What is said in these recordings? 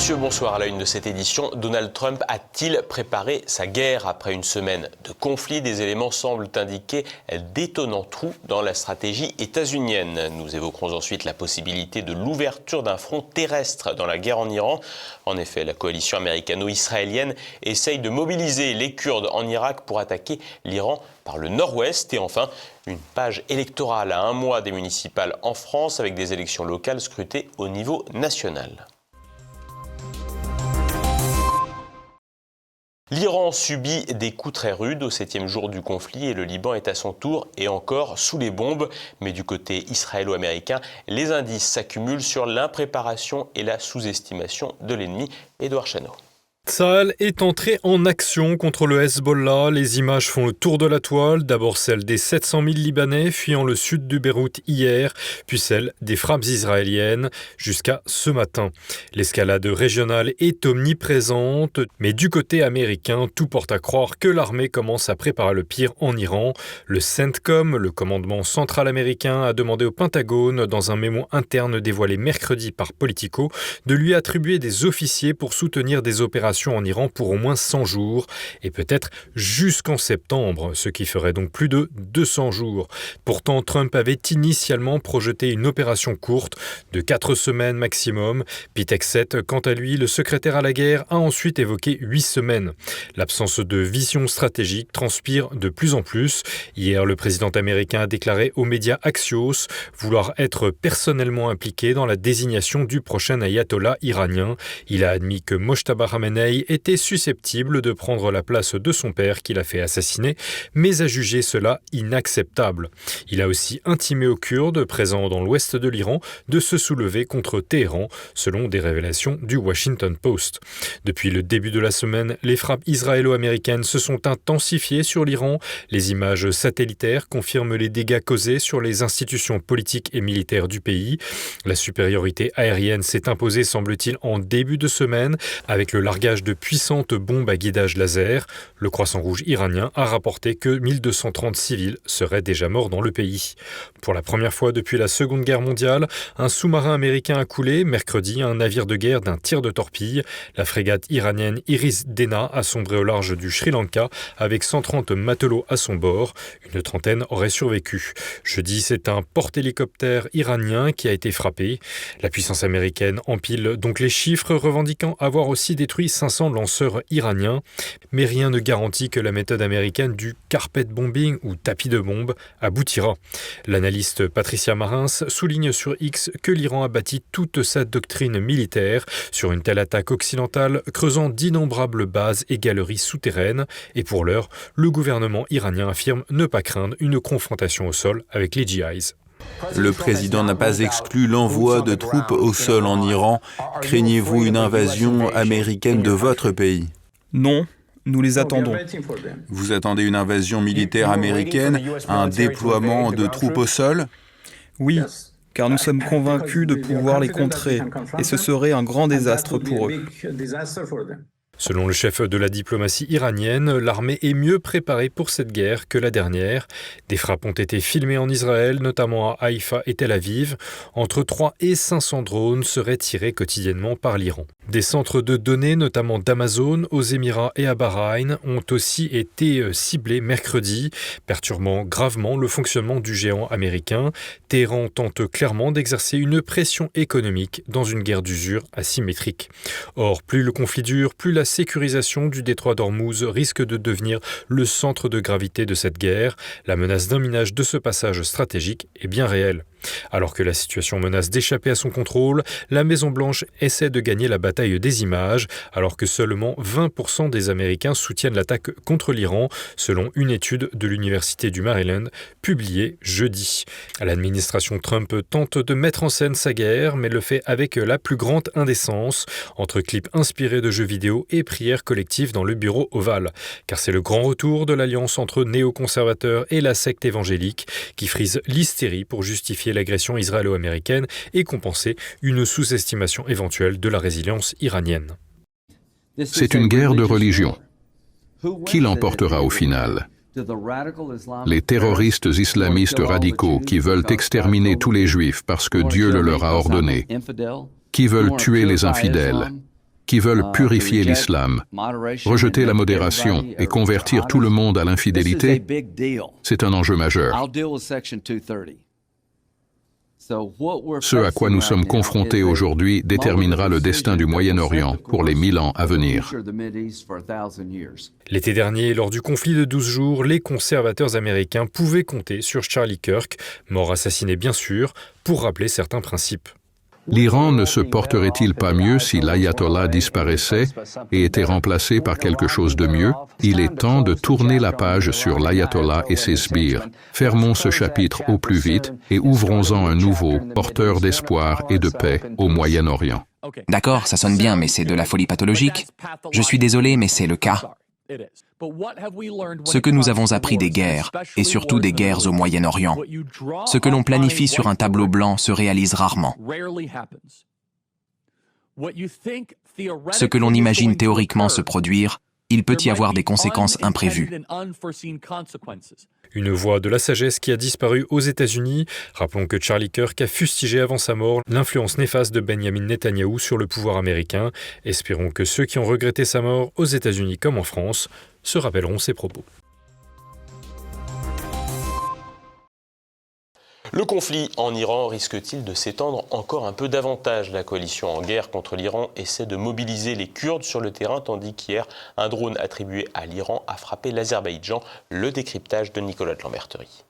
messieurs, bonsoir. À la une de cette édition, Donald Trump a-t-il préparé sa guerre? Après une semaine de conflit, des éléments semblent indiquer d'étonnants trous dans la stratégie états-unienne. Nous évoquerons ensuite la possibilité de l'ouverture d'un front terrestre dans la guerre en Iran. En effet, la coalition américano-israélienne essaye de mobiliser les Kurdes en Irak pour attaquer l'Iran par le nord-ouest. Et enfin, une page électorale à un mois des municipales en France avec des élections locales scrutées au niveau national. L'Iran subit des coups très rudes au 7e jour du conflit et le Liban est à son tour et encore sous les bombes. Mais du côté israélo-américain, les indices s'accumulent sur l'impréparation et la sous-estimation de l'ennemi. Édouard Chano. Tsahal est entré en action contre le Hezbollah. Les images font le tour de la toile. D'abord celle des 700 000 Libanais fuyant le sud du Beyrouth hier, puis celle des frappes israéliennes jusqu'à ce matin. L'escalade régionale est omniprésente, mais du côté américain, tout porte à croire que l'armée commence à préparer le pire en Iran. Le CENTCOM, le commandement central américain, a demandé au Pentagone, dans un mémo interne dévoilé mercredi par Politico, de lui attribuer des officiers pour soutenir des opérations en Iran pour au moins 100 jours et peut-être jusqu'en septembre, ce qui ferait donc plus de 200 jours. Pourtant, Trump avait initialement projeté une opération courte de 4 semaines maximum. Pete Hegseth, quant à lui, le secrétaire à la guerre, a ensuite évoqué 8 semaines. L'absence de vision stratégique transpire de plus en plus. Hier, le président américain a déclaré aux médias Axios vouloir être personnellement impliqué dans la désignation du prochain ayatollah iranien. Il a admis que Mojtaba Khamenei était susceptible de prendre la place de son père qu'il a fait assassiner, mais a jugé cela inacceptable. Il a aussi intimé aux Kurdes, présents dans l'ouest de l'Iran, de se soulever contre Téhéran, selon des révélations du Washington Post. Depuis le début de la semaine, les frappes israélo-américaines se sont intensifiées sur l'Iran. Les images satellitaires confirment les dégâts causés sur les institutions politiques et militaires du pays. La supériorité aérienne s'est imposée, semble-t-il, en début de semaine, avec le largage de puissantes bombes à guidage laser. Le Croissant Rouge iranien a rapporté que 1230 civils seraient déjà morts dans le pays. Pour la première fois depuis la Seconde Guerre mondiale, un sous-marin américain a coulé mercredi un navire de guerre d'un tir de torpille. La frégate iranienne Iris Dena a sombré au large du Sri Lanka avec 130 matelots à son bord. Une trentaine auraient survécu. Jeudi, c'est un porte-hélicoptère iranien qui a été frappé. La puissance américaine empile donc les chiffres, revendiquant avoir aussi détruit 500 lanceurs iraniens, mais rien ne garantit que la méthode américaine du carpet bombing ou tapis de bombes aboutira. L'analyste Patricia Marins souligne sur X que l'Iran a bâti toute sa doctrine militaire sur une telle attaque occidentale, creusant d'innombrables bases et galeries souterraines, et pour l'heure, le gouvernement iranien affirme ne pas craindre une confrontation au sol avec les GIs. Le président n'a pas exclu l'envoi de troupes au sol en Iran. Craignez-vous une invasion américaine de votre pays? Non, nous les attendons. Vous attendez une invasion militaire américaine, un déploiement de troupes au sol? Oui, car nous sommes convaincus de pouvoir les contrer, et ce serait un grand désastre pour eux. Selon le chef de la diplomatie iranienne, l'armée est mieux préparée pour cette guerre que la dernière. Des frappes ont été filmées en Israël, notamment à Haïfa et Tel Aviv. Entre 3 et 500 drones seraient tirés quotidiennement par l'Iran. Des centres de données, notamment d'Amazon, aux Émirats et à Bahreïn, ont aussi été ciblés mercredi, perturbant gravement le fonctionnement du géant américain. Téhéran tente clairement d'exercer une pression économique dans une guerre d'usure asymétrique. Or, plus le conflit dure, plus la sécurisation du détroit d'Ormuz risque de devenir le centre de gravité de cette guerre. La menace d'un minage de ce passage stratégique est bien réelle. Alors que la situation menace d'échapper à son contrôle, la Maison-Blanche essaie de gagner la bataille des images, alors que seulement 20% des Américains soutiennent l'attaque contre l'Iran, selon une étude de l'Université du Maryland publiée jeudi. L'administration Trump tente de mettre en scène sa guerre, mais le fait avec la plus grande indécence, entre clips inspirés de jeux vidéo et prières collectives dans le bureau ovale. Car c'est le grand retour de l'alliance entre néoconservateurs et la secte évangélique qui frise l'hystérie pour justifier l'agression israélo-américaine et compenser une sous-estimation éventuelle de la résilience iranienne. C'est une guerre de religion. Qui l'emportera au final? Les terroristes islamistes radicaux qui veulent exterminer tous les juifs parce que Dieu le leur a ordonné, qui veulent tuer les infidèles, qui veulent purifier l'islam, rejeter la modération et convertir tout le monde à l'infidélité, c'est un enjeu majeur. Ce à quoi nous sommes confrontés aujourd'hui déterminera le destin du Moyen-Orient pour les 1000 ans à venir. L'été dernier, lors du conflit de 12 jours, les conservateurs américains pouvaient compter sur Charlie Kirk, mort assassiné bien sûr, pour rappeler certains principes. L'Iran ne se porterait-il pas mieux si l'ayatollah disparaissait et était remplacé par quelque chose de mieux? Il est temps de tourner la page sur l'ayatollah et ses sbires. Fermons ce chapitre au plus vite et ouvrons-en un nouveau, porteur d'espoir et de paix au Moyen-Orient. D'accord, ça sonne bien, mais c'est de la folie pathologique. Je suis désolé, mais c'est le cas. Ce que nous avons appris des guerres, et surtout des guerres au Moyen-Orient, ce que l'on planifie sur un tableau blanc se réalise rarement. Ce que l'on imagine théoriquement se produire, il peut y avoir des conséquences imprévues. Une voix de la sagesse qui a disparu aux États-Unis. Rappelons que Charlie Kirk a fustigé avant sa mort l'influence néfaste de Benjamin Netanyahou sur le pouvoir américain. Espérons que ceux qui ont regretté sa mort aux États-Unis comme en France se rappelleront ses propos. Le conflit en Iran risque-t-il de s'étendre encore un peu davantage? La coalition en guerre contre l'Iran essaie de mobiliser les Kurdes sur le terrain, tandis qu'hier, un drone attribué à l'Iran a frappé l'Azerbaïdjan. Le décryptage de Nicolas de Lamberterie.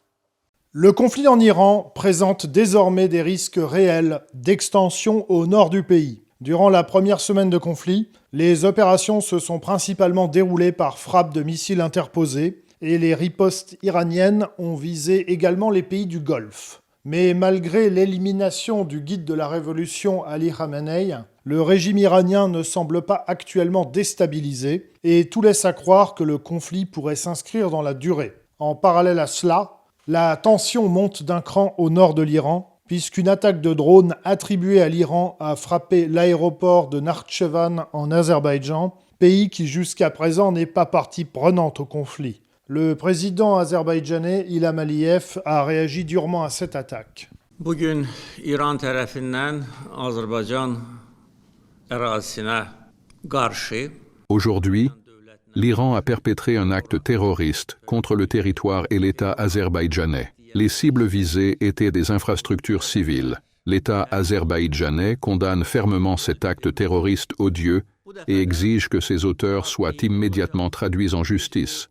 Le conflit en Iran présente désormais des risques réels d'extension au nord du pays. Durant la première semaine de conflit, les opérations se sont principalement déroulées par frappes de missiles interposés, et les ripostes iraniennes ont visé également les pays du Golfe. Mais malgré l'élimination du guide de la révolution Ali Khamenei, le régime iranien ne semble pas actuellement déstabilisé et tout laisse à croire que le conflit pourrait s'inscrire dans la durée. En parallèle à cela, la tension monte d'un cran au nord de l'Iran, puisqu'une attaque de drone attribuée à l'Iran a frappé l'aéroport de Nakhchevan en Azerbaïdjan, pays qui jusqu'à présent n'est pas partie prenante au conflit. Le président azerbaïdjanais Ilham Aliyev a réagi durement à cette attaque. Bugün İran tarafından Azerbaycan arazisine karşı Aujourd'hui, l'Iran a perpétré un acte terroriste contre le territoire et l'État azerbaïdjanais. Les cibles visées étaient des infrastructures civiles. L'État azerbaïdjanais condamne fermement cet acte terroriste odieux et exige que ses auteurs soient immédiatement traduits en justice.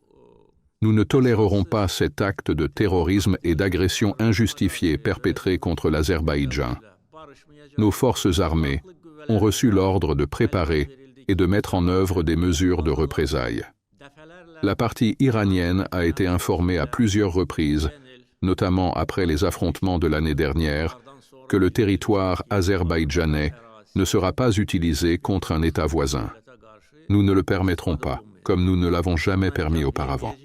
Nous ne tolérerons pas cet acte de terrorisme et d'agression injustifiée perpétré contre l'Azerbaïdjan. Nos forces armées ont reçu l'ordre de préparer et de mettre en œuvre des mesures de représailles. La partie iranienne a été informée à plusieurs reprises, notamment après les affrontements de l'année dernière, que le territoire azerbaïdjanais ne sera pas utilisé contre un État voisin. Nous ne le permettrons pas, comme nous ne l'avons jamais permis auparavant.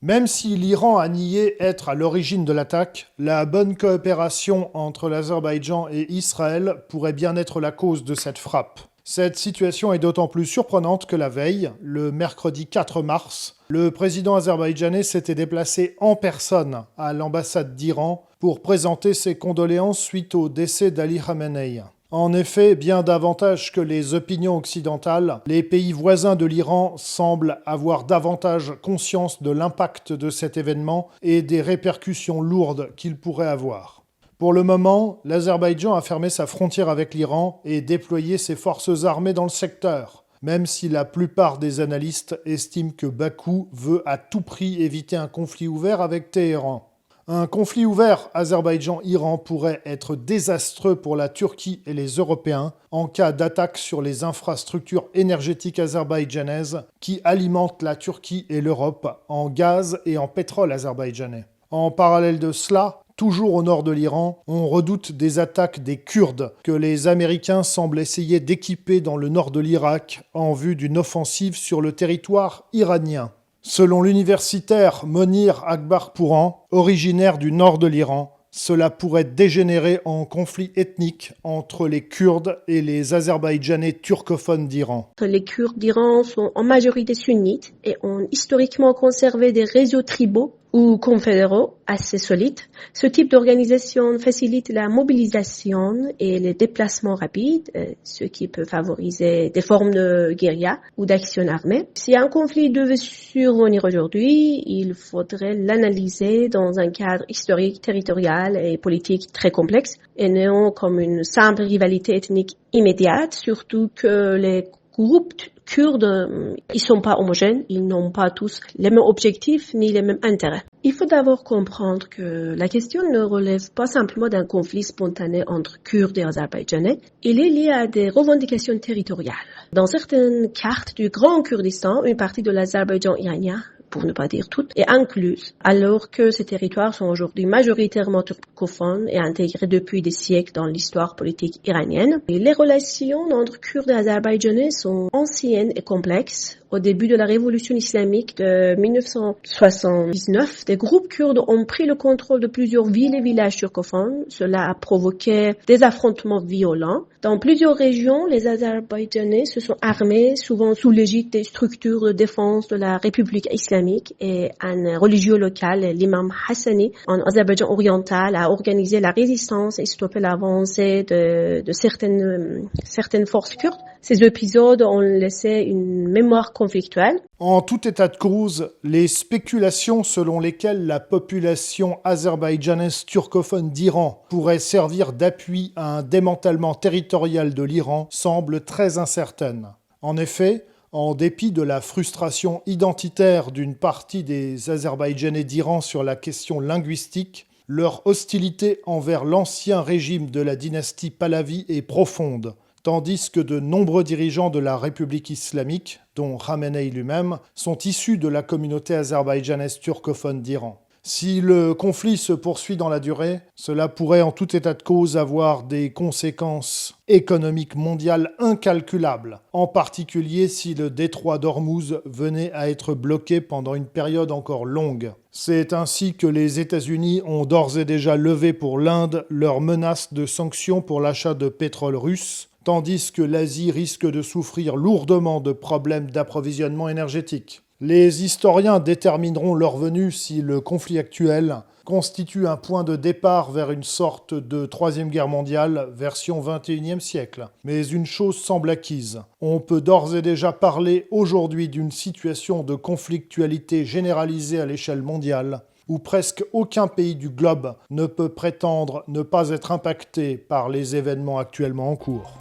Même si l'Iran a nié être à l'origine de l'attaque, la bonne coopération entre l'Azerbaïdjan et Israël pourrait bien être la cause de cette frappe. Cette situation est d'autant plus surprenante que la veille, le mercredi 4 mars, le président azerbaïdjanais s'était déplacé en personne à l'ambassade d'Iran pour présenter ses condoléances suite au décès d'Ali Khamenei. En effet, bien davantage que les opinions occidentales, les pays voisins de l'Iran semblent avoir davantage conscience de l'impact de cet événement et des répercussions lourdes qu'il pourrait avoir. Pour le moment, l'Azerbaïdjan a fermé sa frontière avec l'Iran et déployé ses forces armées dans le secteur, même si la plupart des analystes estiment que Bakou veut à tout prix éviter un conflit ouvert avec Téhéran. Un conflit ouvert Azerbaïdjan-Iran pourrait être désastreux pour la Turquie et les Européens en cas d'attaque sur les infrastructures énergétiques azerbaïdjanaises qui alimentent la Turquie et l'Europe en gaz et en pétrole azerbaïdjanais. En parallèle de cela, toujours au nord de l'Iran, on redoute des attaques des Kurdes que les Américains semblent essayer d'équiper dans le nord de l'Irak en vue d'une offensive sur le territoire iranien. Selon l'universitaire Monir Akbarpouran, originaire du nord de l'Iran, cela pourrait dégénérer en conflit ethnique entre les Kurdes et les Azerbaïdjanais turcophones d'Iran. Les Kurdes d'Iran sont en majorité sunnites et ont historiquement conservé des réseaux tribaux ou confédéraux assez solides. Ce type d'organisation facilite la mobilisation et les déplacements rapides, ce qui peut favoriser des formes de guérilla ou d'action armée. Si un conflit devait survenir aujourd'hui, il faudrait l'analyser dans un cadre historique, territorial et politique très complexe, et non comme une simple rivalité ethnique immédiate, surtout que les groupes kurdes, ils sont pas homogènes, ils n'ont pas tous les mêmes objectifs ni les mêmes intérêts. Il faut d'abord comprendre que la question ne relève pas simplement d'un conflit spontané entre Kurdes et Azerbaïdjanais, il est lié à des revendications territoriales. Dans certaines cartes du Grand Kurdistan, une partie de l'Azerbaïdjan iranien, pour ne pas dire toutes, est incluse, alors que ces territoires sont aujourd'hui majoritairement turcophones et intégrés depuis des siècles dans l'histoire politique iranienne. Et les relations entre Kurdes et Azerbaïdjanais sont anciennes et complexes. Au début de la révolution islamique de 1979, des groupes kurdes ont pris le contrôle de plusieurs villes et villages turcophones. Cela a provoqué des affrontements violents. Dans plusieurs régions, les Azerbaïdjanais se sont armés, souvent sous l'égide des structures de défense de la République islamique, et un religieux local, l'imam Hassani, en Azerbaïdjan oriental, a organisé la résistance et stoppé l'avancée de certaines forces kurdes. Ces épisodes ont laissé une mémoire conflictuelle. En tout état de cause, les spéculations selon lesquelles la population azerbaïdjanaise turcophone d'Iran pourrait servir d'appui à un démantèlement territorial de l'Iran semblent très incertaines. En effet, en dépit de la frustration identitaire d'une partie des Azerbaïdjanais d'Iran sur la question linguistique, leur hostilité envers l'ancien régime de la dynastie Pahlavi est profonde, tandis que de nombreux dirigeants de la République islamique, dont Khamenei lui-même, sont issus de la communauté azerbaïdjanaise turcophone d'Iran. Si le conflit se poursuit dans la durée, cela pourrait en tout état de cause avoir des conséquences économiques mondiales incalculables, en particulier si le détroit d'Ormuz venait à être bloqué pendant une période encore longue. C'est ainsi que les États-Unis ont d'ores et déjà levé pour l'Inde leur menace de sanctions pour l'achat de pétrole russe, tandis que l'Asie risque de souffrir lourdement de problèmes d'approvisionnement énergétique. Les historiens détermineront leur venue si le conflit actuel constitue un point de départ vers une sorte de Troisième Guerre mondiale version XXIe siècle. Mais une chose semble acquise. On peut d'ores et déjà parler aujourd'hui d'une situation de conflictualité généralisée à l'échelle mondiale, où presque aucun pays du globe ne peut prétendre ne pas être impacté par les événements actuellement en cours.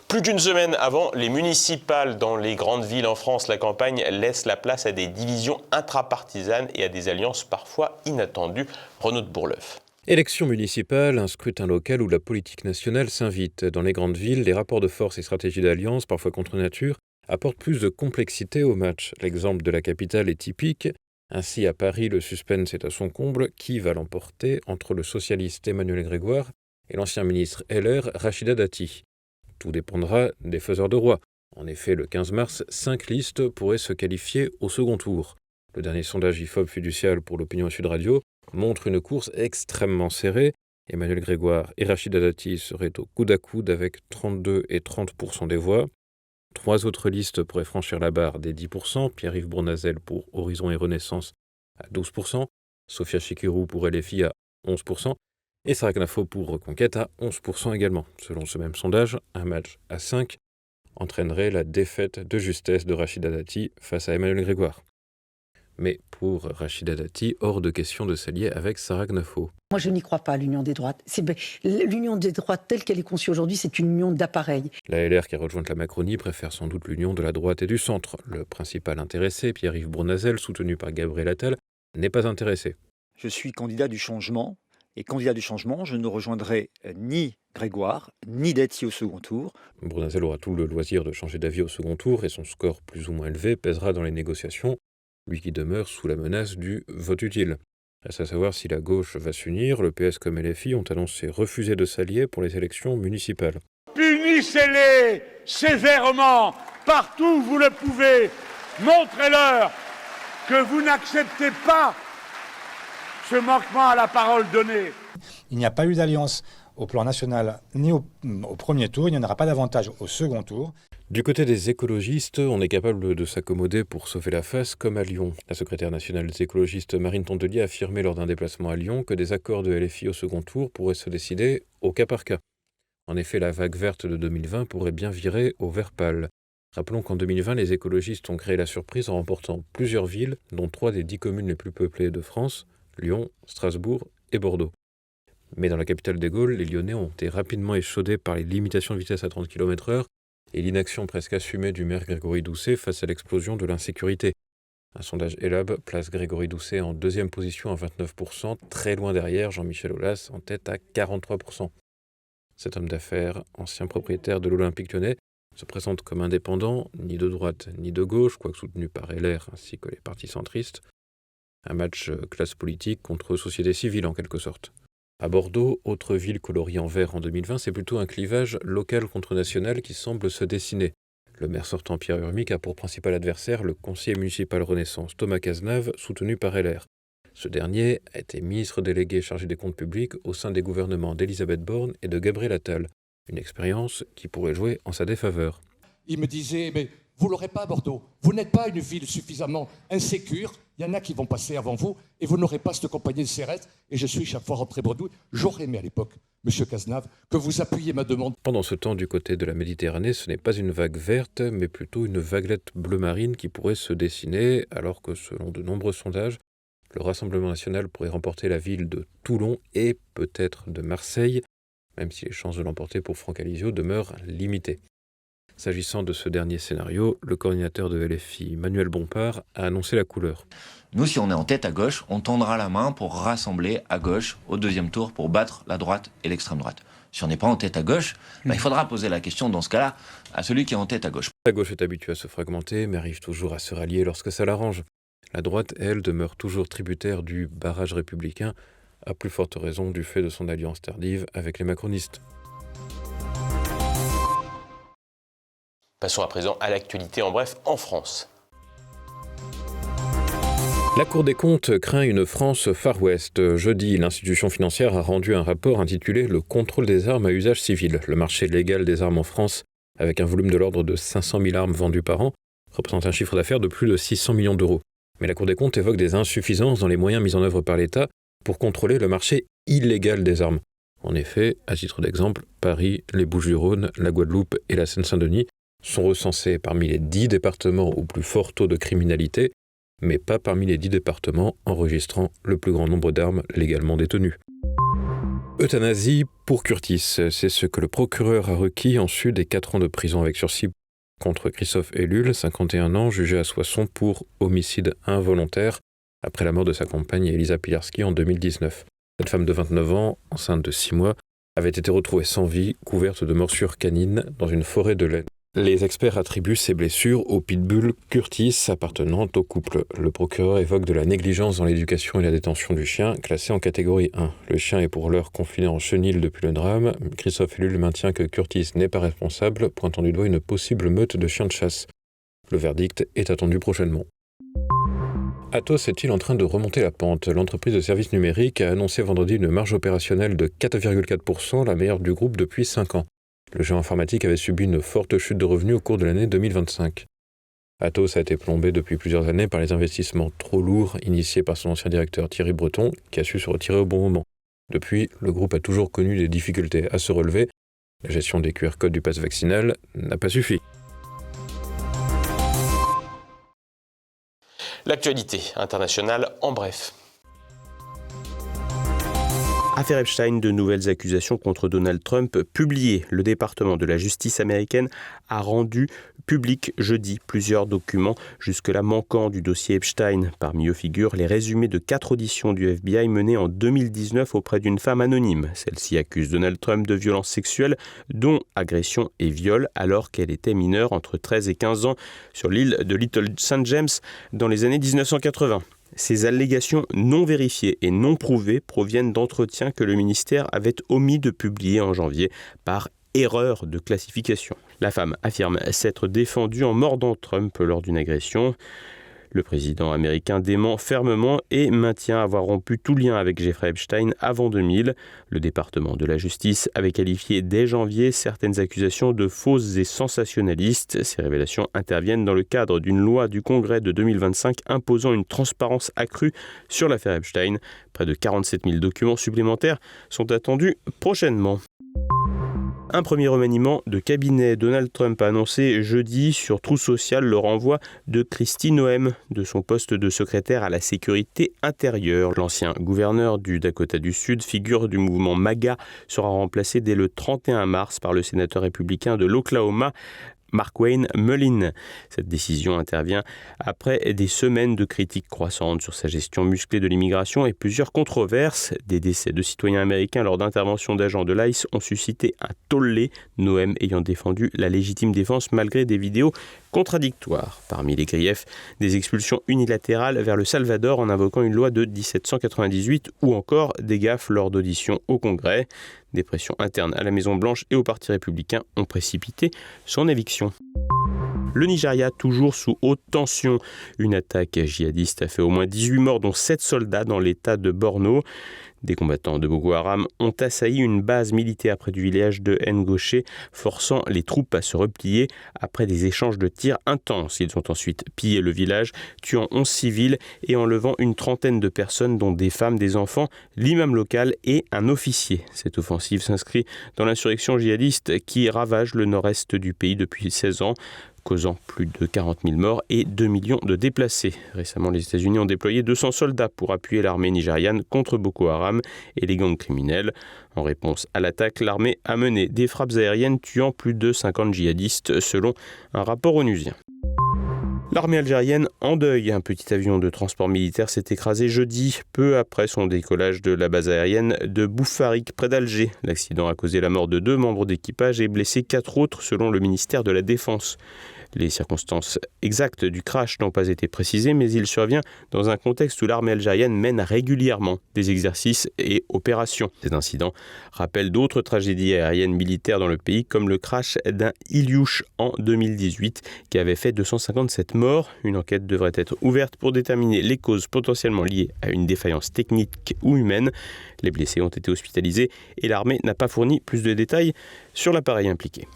Plus d'une semaine avant les municipales dans les grandes villes en France, la campagne laisse la place à des divisions intrapartisanes et à des alliances parfois inattendues. Renaud de Bourleuf. Élections municipales, un scrutin local où la politique nationale s'invite. Dans les grandes villes, les rapports de force et stratégies d'alliance, parfois contre nature, apportent plus de complexité au match. L'exemple de la capitale est typique. Ainsi, à Paris, le suspense est à son comble. Qui va l'emporter entre le socialiste Emmanuel Grégoire et l'ancien ministre LR Rachida Dati? Tout dépendra des faiseurs de roi. En effet, le 15 mars, 5 listes pourraient se qualifier au second tour. Le dernier sondage IFOP fiducial pour l'opinion et Sud Radio montre une course extrêmement serrée. Emmanuel Grégoire et Rachida Dati seraient au coude à coude avec 32 et 30% des voix. 3 autres listes pourraient franchir la barre des 10%. Pierre-Yves Bournazel pour Horizon et Renaissance à 12%. Sophia Chikirou pour LFI à 11%. Et Sarah Knafo pour Reconquête à 11% également. Selon ce même sondage, un match à 5 entraînerait la défaite de justesse de Rachida Dati face à Emmanuel Grégoire. Mais pour Rachida Dati, hors de question de s'allier avec Sarah Knafo. Moi, je n'y crois pas à l'union des droites. L'union des droites telle qu'elle est conçue aujourd'hui, c'est une union d'appareils. La LR qui a rejoint la Macronie préfère sans doute l'union de la droite et du centre. Le principal intéressé, Pierre-Yves Bournazel, soutenu par Gabriel Attal, n'est pas intéressé. Je suis candidat du changement. Et candidat du changement, je ne rejoindrai ni Grégoire, ni Dati au second tour. Bournazel aura tout le loisir de changer d'avis au second tour et son score plus ou moins élevé pèsera dans les négociations, lui qui demeure sous la menace du vote utile. Reste à savoir si la gauche va s'unir. Le PS comme LFI ont annoncé refuser de s'allier pour les élections municipales. Punissez-les sévèrement, partout où vous le pouvez. Montrez-leur que vous n'acceptez pas ce manquement à la parole donnée. Il n'y a pas eu d'alliance au plan national ni au premier tour, il n'y en aura pas davantage au second tour. Du côté des écologistes, on est capable de s'accommoder pour sauver la face, comme à Lyon. La secrétaire nationale des écologistes Marine Tondelier a affirmé lors d'un déplacement à Lyon que des accords de LFI au second tour pourraient se décider au cas par cas. En effet, la vague verte de 2020 pourrait bien virer au vert pâle. Rappelons qu'en 2020, les écologistes ont créé la surprise en remportant plusieurs villes, dont 3 des 10 communes les plus peuplées de France, Lyon, Strasbourg et Bordeaux. Mais dans la capitale des Gaules, les Lyonnais ont été rapidement échaudés par les limitations de vitesse à 30 km/h et l'inaction presque assumée du maire Grégory Doucet face à l'explosion de l'insécurité. Un sondage Elab place Grégory Doucet en 2e position à 29%, très loin derrière Jean-Michel Aulas en tête à 43%. Cet homme d'affaires, ancien propriétaire de l'Olympique lyonnais, se présente comme indépendant, ni de droite ni de gauche, quoique soutenu par LR ainsi que les partis centristes. Un match classe politique contre société civile en quelque sorte. À Bordeaux, autre ville coloriée en vert en 2020, c'est plutôt un clivage local contre national qui semble se dessiner. Le maire sortant Pierre Urmic a pour principal adversaire le conseiller municipal Renaissance Thomas Cazenave, soutenu par LR. Ce dernier a été ministre délégué chargé des comptes publics au sein des gouvernements d'Elisabeth Borne et de Gabriel Attal. Une expérience qui pourrait jouer en sa défaveur. Il me disait, mais vous ne l'aurez pas à Bordeaux. Vous n'êtes pas une ville suffisamment insécure. Il y en a qui vont passer avant vous et vous n'aurez pas cette compagnie de CRS. Et je suis chaque fois rentré Bordeaux. J'aurais aimé à l'époque, M. Cazenave, que vous appuyiez ma demande. Pendant ce temps, du côté de la Méditerranée, ce n'est pas une vague verte, mais plutôt une vaguelette bleu marine qui pourrait se dessiner, alors que selon de nombreux sondages, le Rassemblement national pourrait remporter la ville de Toulon et peut-être de Marseille, même si les chances de l'emporter pour Franck Alizio demeurent limitées. S'agissant de ce dernier scénario, le coordinateur de LFI, Manuel Bompard, a annoncé la couleur. Nous, si on est en tête à gauche, on tendra la main pour rassembler à gauche au 2e tour pour battre la droite et l'extrême droite. Si on n'est pas en tête à gauche, il faudra poser la question dans ce cas-là à celui qui est en tête à gauche. La gauche est habituée à se fragmenter, mais arrive toujours à se rallier lorsque ça l'arrange. La droite, elle, demeure toujours tributaire du barrage républicain, à plus forte raison du fait de son alliance tardive avec les macronistes. Passons à présent à l'actualité en bref en France. La Cour des comptes craint une France Far West. Jeudi, l'institution financière a rendu un rapport intitulé « Le contrôle des armes à usage civil ». Le marché légal des armes en France, avec un volume de l'ordre de 500 000 armes vendues par an, représente un chiffre d'affaires de plus de 600 millions d'euros. Mais la Cour des comptes évoque des insuffisances dans les moyens mis en œuvre par l'État pour contrôler le marché illégal des armes. En effet, à titre d'exemple, Paris, les Bouches-du-Rhône, la Guadeloupe et la Seine-Saint-Denis sont recensés parmi les 10 départements au plus fort taux de criminalité, mais pas parmi les 10 départements enregistrant le plus grand nombre d'armes légalement détenues. Euthanasie pour Curtis, c'est ce que le procureur a requis en sus des 4 ans de prison avec sursis contre Christophe Ellul, 51 ans, jugé à Soissons pour homicide involontaire après la mort de sa compagne Elisa Pilarski en 2019. Cette femme de 29 ans, enceinte de 6 mois, avait été retrouvée sans vie, couverte de morsures canines dans une forêt de laine. Les experts attribuent ces blessures au pitbull Curtis appartenant au couple. Le procureur évoque de la négligence dans l'éducation et la détention du chien, classé en catégorie 1. Le chien est pour l'heure confiné en chenil depuis le drame. Christophe Ellul maintient que Curtis n'est pas responsable, pointant du doigt une possible meute de chiens de chasse. Le verdict est attendu prochainement. Atos est-il en train de remonter la pente ? L'entreprise de services numériques a annoncé vendredi une marge opérationnelle de 4,4%, la meilleure du groupe depuis 5 ans. Le géant informatique avait subi une forte chute de revenus au cours de l'année 2025. Atos a été plombé depuis plusieurs années par les investissements trop lourds initiés par son ancien directeur Thierry Breton, qui a su se retirer au bon moment. Depuis, le groupe a toujours connu des difficultés à se relever. La gestion des QR codes du pass vaccinal n'a pas suffi. L'actualité internationale en bref. Affaire Epstein, de nouvelles accusations contre Donald Trump publiées. Le département de la justice américaine a rendu public jeudi plusieurs documents jusque-là manquants du dossier Epstein. Parmi eux figurent les résumés de 4 auditions du FBI menées en 2019 auprès d'une femme anonyme. Celle-ci accuse Donald Trump de violences sexuelles, dont agression et viol, alors qu'elle était mineure entre 13 et 15 ans sur l'île de Little St. James dans les années 1980. Ces allégations non vérifiées et non prouvées proviennent d'entretiens que le ministère avait omis de publier en janvier par erreur de classification. La femme affirme s'être défendue en mordant Trump lors d'une agression. Le président américain dément fermement et maintient avoir rompu tout lien avec Jeffrey Epstein avant 2000. Le département de la justice avait qualifié dès janvier certaines accusations de fausses et sensationnalistes. Ces révélations interviennent dans le cadre d'une loi du Congrès de 2025 imposant une transparence accrue sur l'affaire Epstein. Près de 47 000 documents supplémentaires sont attendus prochainement. Un premier remaniement de cabinet. Donald Trump a annoncé jeudi sur Truth Social le renvoi de Kristi Noem de son poste de secrétaire à la sécurité intérieure. L'ancien gouverneur du Dakota du Sud, figure du mouvement MAGA, sera remplacé dès le 31 mars par le sénateur républicain de l'Oklahoma, Markwayne Mullin. Cette décision intervient après des semaines de critiques croissantes sur sa gestion musclée de l'immigration et plusieurs controverses. Des décès de citoyens américains lors d'interventions d'agents de l'ICE ont suscité un tollé, Noem ayant défendu la légitime défense malgré des vidéos contradictoires. Parmi les griefs, des expulsions unilatérales vers le Salvador en invoquant une loi de 1798 ou encore des gaffes lors d'auditions au Congrès. Des pressions internes à la Maison-Blanche et au Parti républicain ont précipité son éviction. Le Nigeria, toujours sous haute tension. Une attaque djihadiste a fait au moins 18 morts, dont 7 soldats dans l'état de Borno. Des combattants de Boko Haram ont assailli une base militaire près du village de Ngoché, forçant les troupes à se replier après des échanges de tirs intenses. Ils ont ensuite pillé le village, tuant 11 civils et enlevant une trentaine de personnes, dont des femmes, des enfants, l'imam local et un officier. Cette offensive s'inscrit dans l'insurrection djihadiste qui ravage le nord-est du pays depuis 16 ans. Causant plus de 40 000 morts et 2 millions de déplacés. Récemment, les États-Unis ont déployé 200 soldats pour appuyer l'armée nigériane contre Boko Haram et les gangs criminels. En réponse à l'attaque, l'armée a mené des frappes aériennes tuant plus de 50 djihadistes, selon un rapport onusien. L'armée algérienne en deuil. Un petit avion de transport militaire s'est écrasé jeudi, peu après son décollage de la base aérienne de Boufarik, près d'Alger. L'accident a causé la mort de 2 membres d'équipage et blessé 4 autres, selon le ministère de la Défense. Les circonstances exactes du crash n'ont pas été précisées, mais il survient dans un contexte où l'armée algérienne mène régulièrement des exercices et opérations. Cet incident rappelle d'autres tragédies aériennes militaires dans le pays, comme le crash d'un Ilyush en 2018, qui avait fait 257 morts. Une enquête devrait être ouverte pour déterminer les causes potentiellement liées à une défaillance technique ou humaine. Les blessés ont été hospitalisés et l'armée n'a pas fourni plus de détails sur l'appareil impliqué.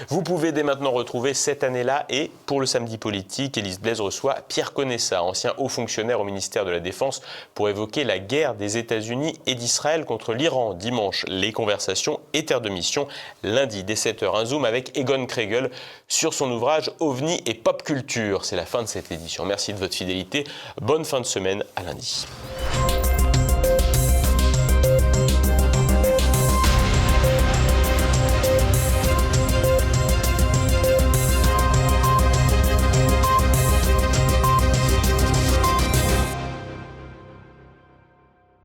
Vous pouvez dès maintenant retrouver Cette année-là et pour le samedi politique, Élise Blaise reçoit Pierre Conessa, ancien haut fonctionnaire au ministère de la Défense, pour évoquer la guerre des États-Unis et d'Israël contre l'Iran. Dimanche, les conversations et terre de mission. Lundi, dès 7h, un zoom avec Egon Kregel sur son ouvrage OVNI et Pop Culture. C'est la fin de cette édition. Merci de votre fidélité. Bonne fin de semaine. À lundi.